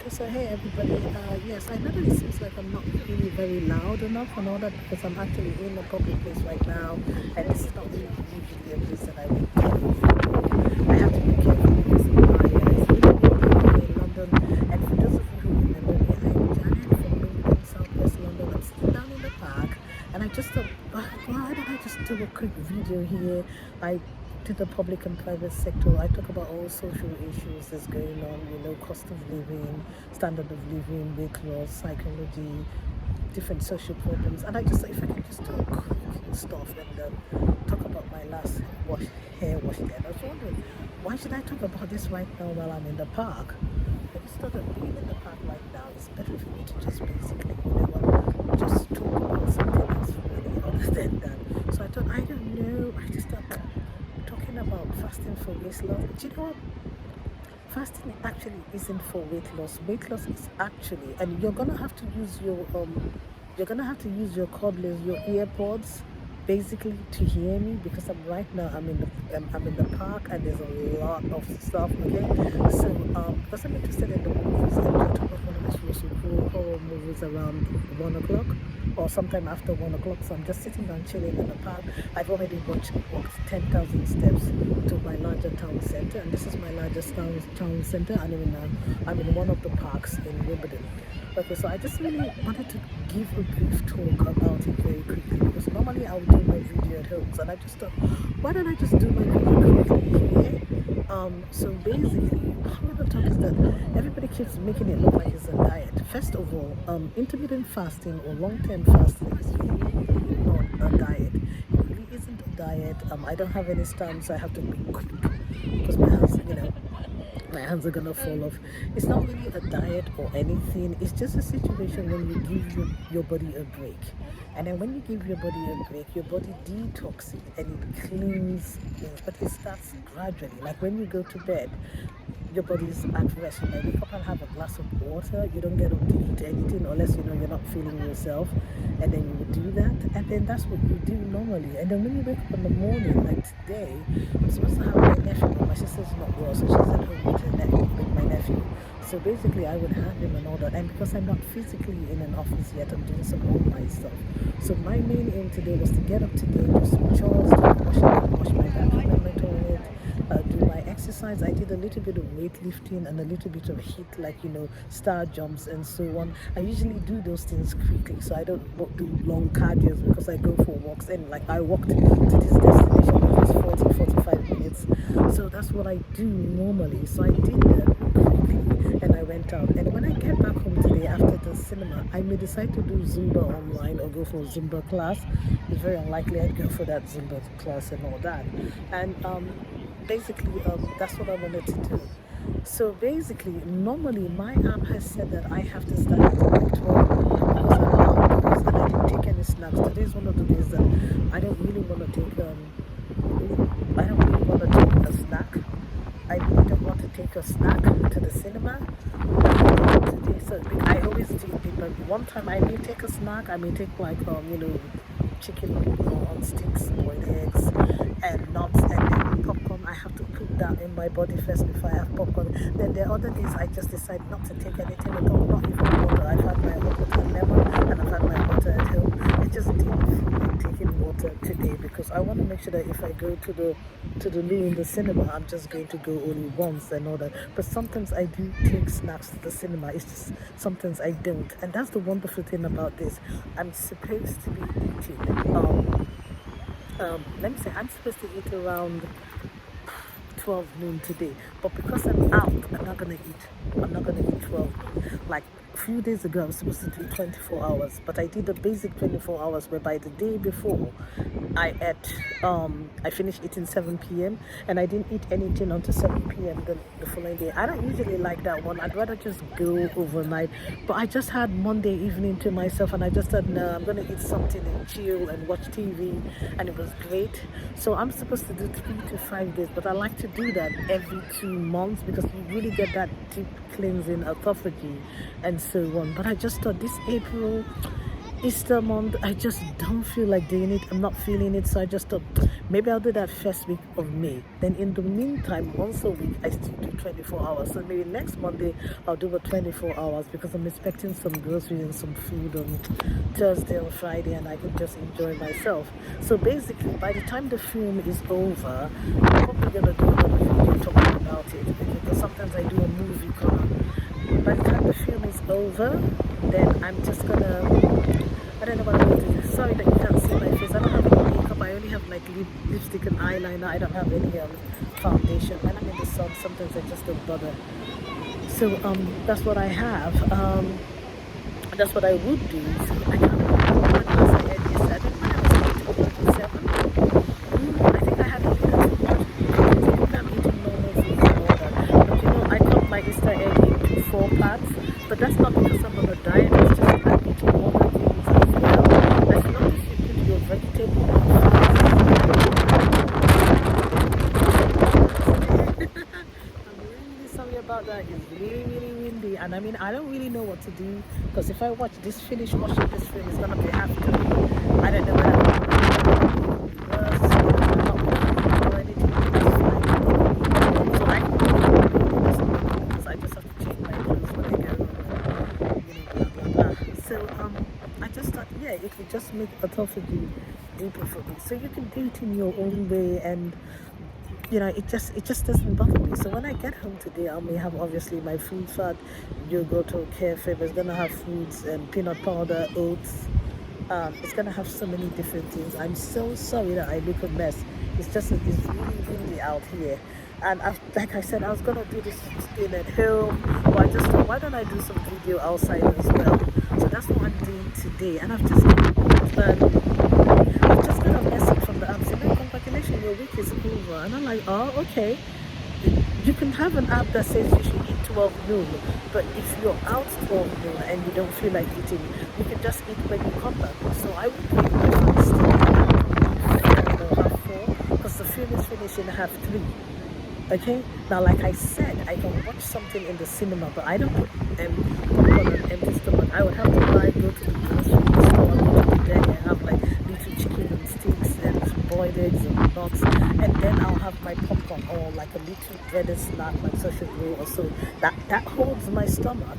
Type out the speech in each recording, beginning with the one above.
Okay, so hey everybody. Yes, I know that it seems like I'm not really very loud enough and all that because I'm actually in a public place right now, and this is not really usually a place that I would take a video. I have to be careful because of it's really windy here in London. And for those of you who remember me, I'm Janet from Wimbledon, Southwest London. I'm still down in the park, and I just thought, why did I just do a quick video here? I to the public and private sector. I talk about all social issues that's going on, cost of living, standard of living, weight loss, psychology, different social problems. And I just thought if I could just do a quick stuff and talk about my last hair wash day. And I was wondering, why should I talk about this right now while I'm in the park? I just thought that being in the park right now is better for me to just basically, just talk about something else really other than that. So I thought, I don't know, I just thought talking about fasting for weight loss. Do you know what? Fasting actually isn't for weight loss. Weight loss is actually, and you're gonna have to use your cordless, your earpods, basically to hear me because I'm in the park and there's a lot of stuff. Okay, so because I'm interested in the movies and I talk about one of those really cool horror movies around 1 o'clock or sometime after 1 o'clock. So I'm just sitting down chilling in the park. I've already walked 10,000 steps to my larger town center, and this is my largest town center. I'm in one of the parks in Wimbledon. Okay, so I just really wanted to give a brief talk about it very quickly because normally I would do my video at home, and I just thought, why don't I just do my video quickly here? So basically, what I'm going to talk is that everybody keeps making it look like it's a diet. First of all, intermittent fasting or long-term fasting is really not a diet. It really isn't a diet. I don't have any stamps, so I have to be quick because my hands are gonna fall off. It's not really a diet or anything. It's just a situation when you give your body a break. And then when you give your body a break, your body detoxes and it cleans things. But it starts gradually. Like when you go to bed, your body is at rest. You might wake up and have a glass of water. You don't get up to eat anything unless you're not feeling yourself. And then you would do that. And then that's what you do normally. And then when you wake up in the morning, like today, I'm supposed to have my nephew, but my sister's not well, so she's at home with my nephew. So basically I would have him and all that. And because I'm not physically in an office yet, I'm doing some online stuff. So my main aim today was to get up today, do some chores, wash my bathroom and my toilet, do my exercise. I did a little bit of weightlifting and a little bit of HIIT, like star jumps and so on. I usually do those things quickly, so I don't do long cardios because I go for walks, and like I walked to this destination which was 45 minutes. So that's what I do normally. So I did that quickly and I went out. And when I get back home today after the cinema, I may decide to do Zumba online or go for a Zumba class. It's very unlikely I'd go for that Zumba class and all that. And basically that's what I wanted to do. So basically, normally my app has said that I have to start at like 12 because I'm outdoors and I didn't take any snacks. Today is one of the days that I don't really want to take a snack. I really don't want to take a snack to the cinema today. So I always do it, but one time I may take a snack. I may take like chicken on sticks, boiled eggs, and nuts, and then popcorn. I have to cook that in my body first before I have popcorn. Then there are other days I just decide not to take anything at all, not even water. I've had my hot water and lemon, and I've had my water at home. I just didn't feel like taking water today because I want to make sure that if I go to the loo in the cinema, I'm just going to go only once and all that. But sometimes I do take snacks to the cinema. It's just sometimes I don't, and that's the wonderful thing about this. I'm supposed to be eating. Let me say I'm supposed to eat around 12 noon today, but because I'm out, I'm not gonna eat 12 noon. Like a few days ago I was supposed to do 24 hours, but I did the basic 24 hours whereby the day before I finished eating 7 p.m. and I didn't eat anything until 7 p.m. the following day. I don't usually like that one. I'd rather just go overnight, but I just had Monday evening to myself and I just said, no, I'm gonna eat something and chill and watch TV, and it was great. So I'm supposed to do 3 to 5 days, but I like to do that every 2 months because you really get that deep cleansing autophagy and so on. But I just thought this April Easter month, I just don't feel like doing it. I'm not feeling it, so I just thought maybe I'll do that first week of May. Then in the meantime, once a week, I still do 24 hours. So maybe next Monday, I'll do a 24 hours because I'm expecting some groceries and some food on Thursday or Friday, and I can just enjoy myself. So basically, by the time the film is over, I'm probably gonna do another video talking about it because sometimes I do a movie corner. By the time the film is over, then I'm just gonna, I don't know what I'm going to do. Sorry that you can't see my face. I don't have any makeup. I only have like lipstick and eyeliner. I don't have any foundation. When I'm in the sun, sometimes I just don't bother. So that's what I have. That's what I would do. So I can't remember what class I had yesterday. I think when I was eating 7. I think I had a little too much because I'm eating normal food and all that. But you know, I cut my Easter egg into 4 parts. But that's not because I'm on a diet. It's just I'm eating other things as well. As long as you put your vegetable I'm really sorry about that. It's really, really windy. And I mean, I don't really know what to do. Because if I finish watching this film, it's going to be after. I don't know whether I'm going to be worse. I'm not going to do anything. That's fine. So I can do because I just have to change my clothes when I go. Blah, blah, blah. So, I just thought, yeah, it would just make autophagy deeper for me. So you can do it in your own way, and you know, it just doesn't bother me. So when I get home today, I may have obviously my food fat, yogurt or cafe, but it's gonna have fruits and peanut powder, oats. It's gonna have so many different things. I'm so sorry that I look a mess. It's really windy out here. And like I said, I was gonna do this thing at home, but I just thought, why don't I do some video outside as well? So that's what I'm doing today. And I've just got a message from the app saying, congratulations, your week is over. And I'm like, oh, okay. You can have an app that says you should eat 12 noon, but if you're out 12 noon and you don't feel like eating, you can just eat when you come back. So I would break my fast and half 4 because the film is finishing at half 3. Okay, now like I said, I can watch something in the cinema, but I don't put popcorn on an empty stomach. I would have to go to the grocery store, go to the deli and have like little chicken and steaks and boiled eggs and nuts, and then I'll have my popcorn or like a little breaded snack like sausage roll or so. That holds my stomach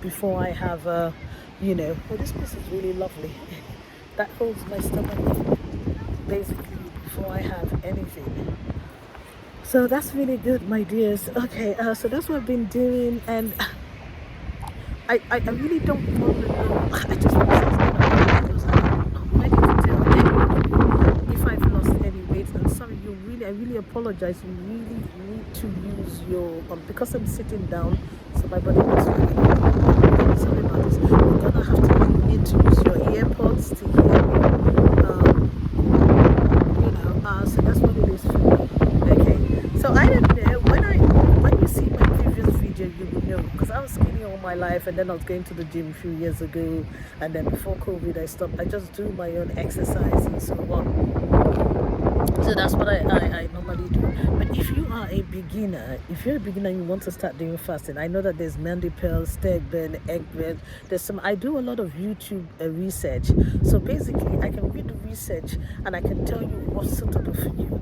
before I have you know, oh, this place is really lovely. That holds my stomach basically before I have anything. So that's really good, my dears. Okay, so that's what I've been doing, and I really don't want to know. I just want to say because I'm ready to tell anyone if I've lost any weight. And sorry, I really apologize. You really need to use your because I'm sitting down, so my body looks really sorry about this. You're gonna need to use your earpods to hear me. You know, so that's what it is for me. Okay, so I don't know when you see my previous video, you will know because I was skinny all my life, and then I was going to the gym a few years ago, and then before COVID I stopped. I just do my own exercise and so on. So that's what I normally do. But if you are a beginner, you want to start doing fasting, I know that there's Mandy Pearl, steak burn, egg bread. I do a lot of YouTube research. So basically, I can read the research and I can tell you what's suitable for you.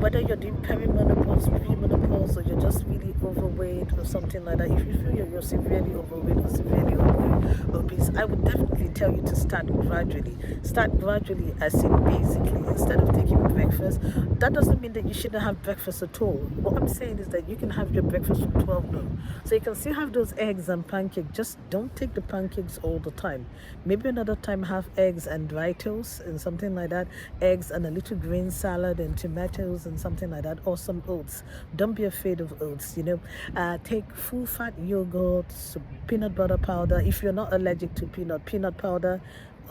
Whether you're doing perimenopause, premenopause, or you're just really overweight or something like that. If you feel you're severely overweight or severely obese, I would definitely tell you to start gradually. Start gradually, as in basically instead of taking breakfast. That doesn't mean that you shouldn't have breakfast at all. What I'm saying is that you can have your breakfast from 12 noon. So you can still have those eggs and pancakes. Just don't take the pancakes all the time. Maybe another time have eggs and dry toast and something like that. Eggs and a little green salad and tomatoes and something like that, or some oats. Don't be afraid of oats, you know. Take full fat yogurt, peanut butter powder. If you're not allergic to peanut powder,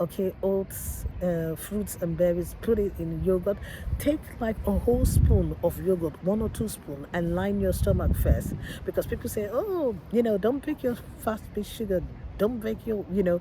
okay, oats, fruits and berries, put it in yogurt. Take like a whole spoon of yogurt, 1 or 2 spoons, and line your stomach first, because people say, oh, you know, don't break your fast-based sugar, don't break your, you know,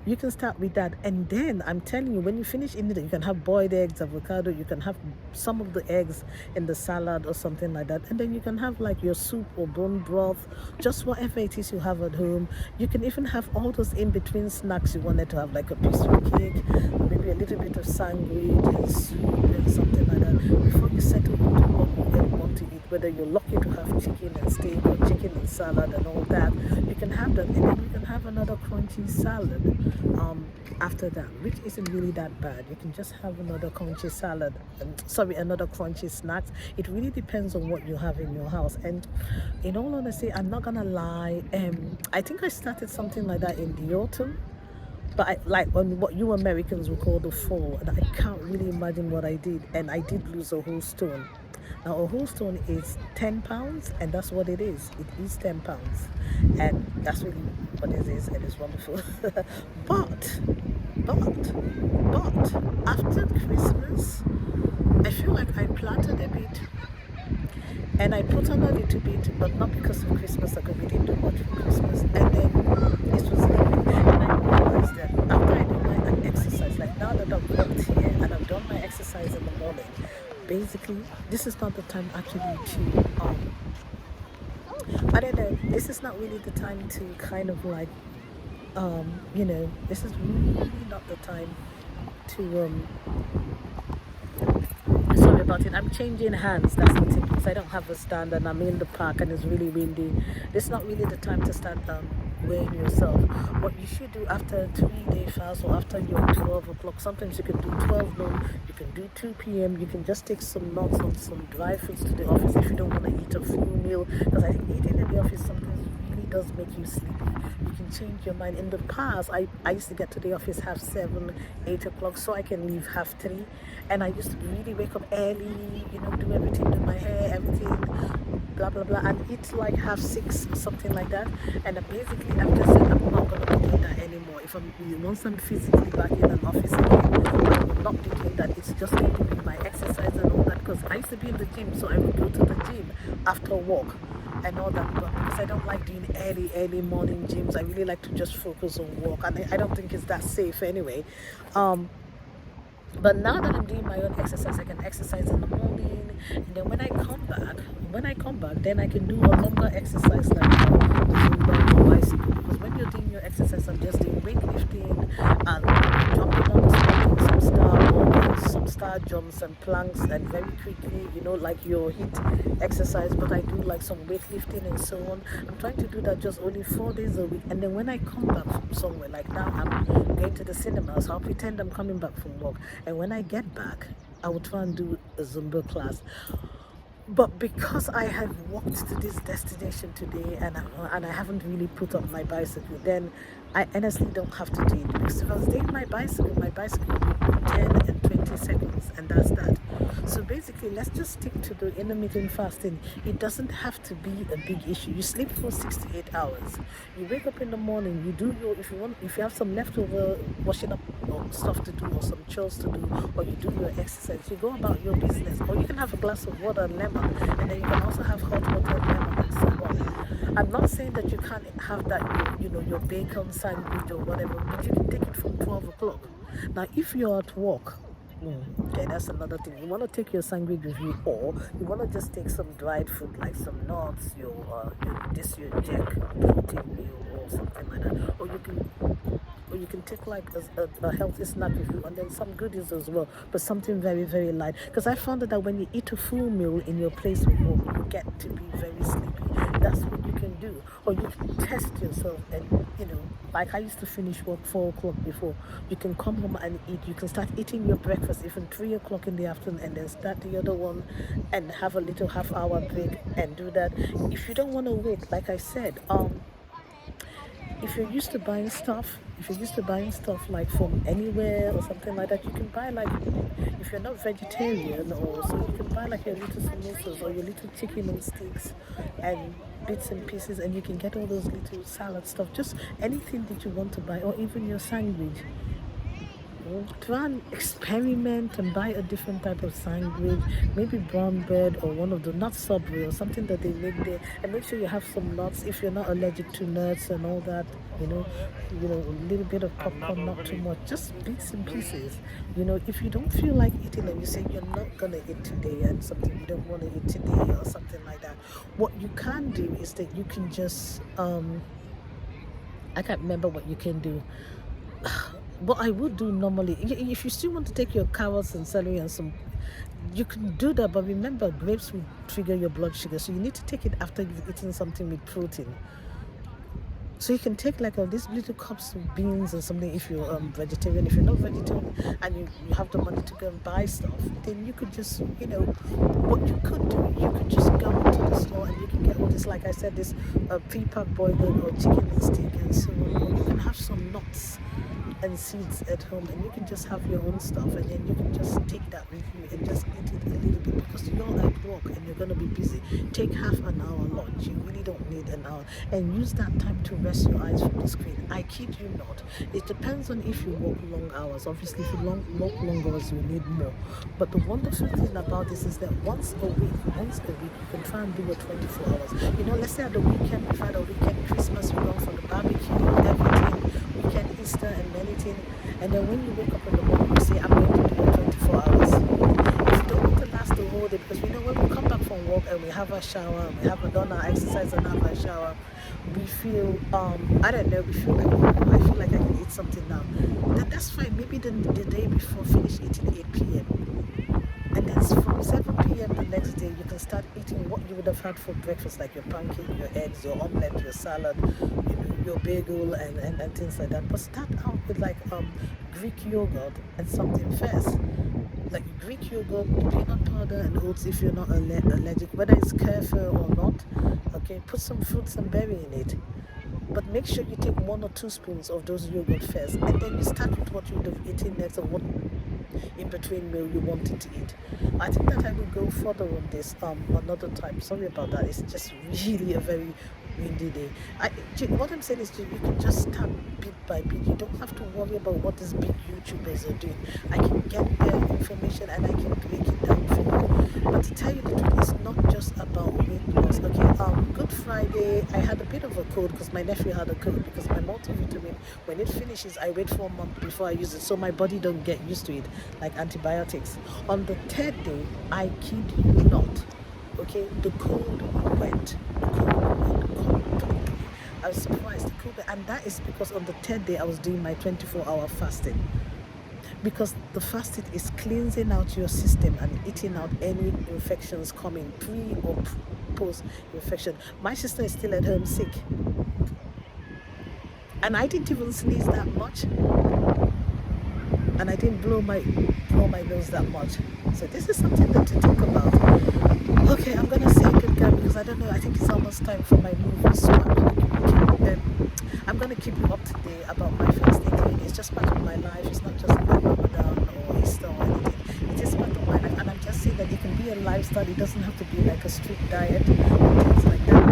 You can start with that, and then I'm telling you, when you finish eating it, you can have boiled eggs, avocado. You can have some of the eggs in the salad or something like that, and then you can have like your soup or bone broth, just whatever it is you have at home. You can even have all those in between snacks you wanted to have, like a pastry cake, maybe a little bit of sandwich and soup and something like that before you settle into what you want to eat. Whether you're lucky to have chicken and steak or chicken and salad and all that, you can have that, and then you can have another crunchy salad after that, which isn't really that bad. You can just have another crunchy salad, sorry, another crunchy snacks. It really depends on what you have in your house. And in all honesty, I'm not gonna lie, I think I started something like that in the autumn, but I like on what you Americans would call the fall, and I can't really imagine what I did. And I did lose a whole stone. Now a whole stone is 10 pounds, and that's what it is. It is 10 pounds, and that's really what it is, and it's wonderful. but but after Christmas, I feel like I planted a bit, and I put on a little bit, but not because of Christmas, because we didn't do much for Christmas. And then it was leaving, and I realized that after I do my exercise, like now that I've walked here and I've done my exercise in the morning, basically, this is not the time actually to, I don't know, this is not really the time to kind of like, this is really not the time to, sorry about it, I'm changing hands, that's the thing, because I don't have a stand and I'm in the park and it's really windy. This is not really the time to start weighing yourself. What you should do after a 3-day fast, or after your 12 o'clock, sometimes you can do 12 noon, you can do 2 p.m, you can just take some nuts and some dry fruits to the office if you don't want to eat a full meal, because I think eating in the office sometimes really does make you sleepy. You can change your mind. In the past, I used to get to the office half 7, 8 o'clock, so I can leave half 3, and I used to really wake up early, do everything, do my hair, everything, blah blah blah, and eat like half 6 or something like that. And basically I've just said I'm not gonna be doing that anymore. If once I'm physically back in an office again, I will not be doing that. It's just going to be my exercise and all that, because I used to be in the gym, so I would go to the gym after work and all that. But because I don't like doing early morning gyms, I really like to just focus on work, and I don't think it's that safe anyway. But now that I'm doing my own exercise, I can exercise in the morning, and then when I come back, then I can do a longer exercise like Zumba or bicycle. Because when you're doing your exercise, I'm just doing weightlifting and jumping on the spot, some star walks, some star jumps and planks, and very quickly, like your HIIT exercise. But I do like some weightlifting and so on. I'm trying to do that just only 4 days a week, and then when I come back from somewhere, like now I'm going to the cinema, so I'll pretend I'm coming back from work. And when I get back, I will try and do a Zumba class. But because I have walked to this destination today, and I haven't really put up my bicycle, then I honestly don't have to do it. Because if I was doing my bicycle would be 10 and 20 seconds, and that's that. So basically, let's just stick to the intermittent fasting. It doesn't have to be a big issue. You sleep for 6 to 8 hours. You wake up in the morning. You do your, if you have some leftover washing up or stuff to do, or some chores to do, or you do your exercise, you go about your business. Or you can have a glass of water and lemon, and then you can also have hot water and lemon and so on. I'm not saying that you can't have that, your bacon sandwich or whatever, but you can take it from 12 o'clock. Now, if you're at work, okay, that's another thing. You want to take your sandwich with you, or you want to just take some dried food like some nuts, your jack protein meal or something like that, or you can take like a healthy snack with you, and then some goodies as well, but something very, very light. Because I found that when you eat a full meal in your place of work, you get to be very sleepy. That's what you can do. Or you can test yourself, and like I used to finish work 4 o'clock before. You can come home and eat. You can start eating your breakfast even 3 o'clock in the afternoon, and then start the other one and have a little half-hour break and do that. If you don't want to wait, like I said, if you're used to buying stuff, like from anywhere or something like that, you can buy like, if you're not vegetarian, or so you can buy like your little samosas or your little chicken and sticks and bits and pieces, and you can get all those little salad stuff, just anything that you want to buy, or even your sandwich. try and experiment and buy a different type of sandwich, maybe brown bread or one of the nut Subway or something that they make there, and make sure you have some nuts if you're not allergic to nuts and all that. You know, a little bit of popcorn, not too much, just bits and pieces. If you don't feel like eating and you say you're not gonna eat today and something you don't want to eat today or something like that, what you can do is that you can just I can't remember what you can do. What I would do normally, if you still want to take your carrots and celery and some, you can do that. But remember, grapes will trigger your blood sugar, so you need to take it after you've eaten something with protein. So you can take like these little cups of beans or something if you're vegetarian. If you're not vegetarian and you have the money to go and buy stuff, then you could just, what you could do, you could just go into the store and you can get all this, like I said, this pre-packed boiled egg or chicken and steak and so on. Or you can have some nuts and seeds at home, and you can just have your own stuff, and then you can just take that with you and just eat it a little bit, because you're at work and you're going to be busy. Take half an hour lunch. You really don't need an hour, and use that time to rest your eyes from the screen. I kid you not. It depends on if you work long hours. Obviously, if you work long hours, you need more. But the wonderful thing about this is that once a week, you can try and do it 24 hours. Let's say at the weekend, we've had a weekend Christmas, you go for the barbecue, everything, weekend Easter and anything, and then when you wake up in the morning, you say, I'm going to do it 24 hours. If you don't want to last the whole day, because when we come back from work and we have a shower, we have done our exercise and have a shower, we feel, I don't know, we feel like, I feel like I can eat something now. Then that's fine. Maybe the day before, finish eating 8 p.m. And then from 7 p.m. the next day, you can start eating what you would have had for breakfast, like your pancake, your eggs, your omelette, your salad, your bagel, and things like that. But start out with like Greek yogurt and something first. Like Greek yogurt, peanut powder, and oats if you're not allergic, whether it's kefir or not. Okay, put some fruits and berry in it. But make sure you take 1 or 2 spoons of those yogurt first, and then you start with what you would have eaten next, or what in between meal you wanted to eat. I think that I will go further on this another time. Sorry about that. It's just really a very windy day. What I'm saying is you can just start bit by bit. You don't have to worry about what these big YouTubers are doing. I can get their information and I can break it down for you. But to tell you the truth, it's not just about weight loss. Okay, Good Friday, I had a bit of a cold because my nephew had a cold, because my multivitamin, when it finishes, I wait for a month before I use it, so my body don't get used to it, like antibiotics. On the 3rd day, I kid you not, okay, the cold went. I was surprised, and that is because on the 3rd day I was doing my 24-hour fasting. Because the fasting is cleansing out your system and eating out any infections coming pre or post infection. My sister is still at home sick, and I didn't even sneeze that much, and I didn't blow my nose that much. So this is something that to think about. Okay, I'm gonna say goodbye because I don't know. I think it's almost time for my movie, so I'm gonna keep you up to date about my fasting. It's just part of my life. It's not just about Ramadan or Easter or anything. It is part of my life, and I'm just saying that it can be a lifestyle. It doesn't have to be like a strict diet or things like that.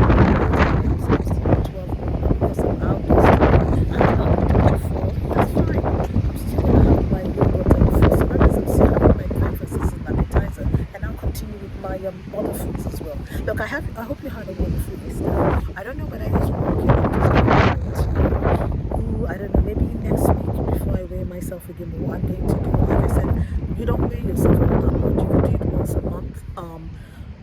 Because I'm outdoors, I'm not before. That's fine. I'm still gonna have my yogurt and fruits. So that means I'm still having my breakfast as an appetizer, and I'll continue with my other foods as well. Look, I hope you had a wonderful Easter. I don't know whether it's working. I don't know, maybe next week before I weigh myself again, but what I'm going to do, like I said, you don't weigh yourself all that much, you can do it once a month.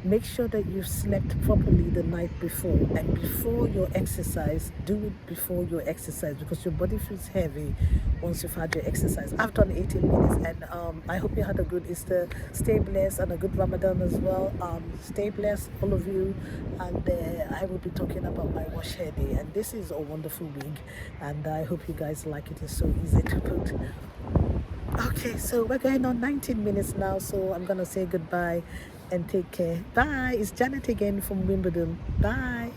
Make sure that you've slept properly the night before, and before your exercise, do it before your exercise, because your body feels heavy once you've had your exercise. I've done 18 minutes, and I hope you had a good Easter. Stay blessed, and a good Ramadan as well. Stay blessed, all of you, and I will be talking about my wash hair day, and this is a wonderful wig, and I hope you guys like it. It's so easy to put. Okay, so we're going on 19 minutes now, so I'm gonna say goodbye and take care. Bye. It's Janet again from Wimbledon. Bye.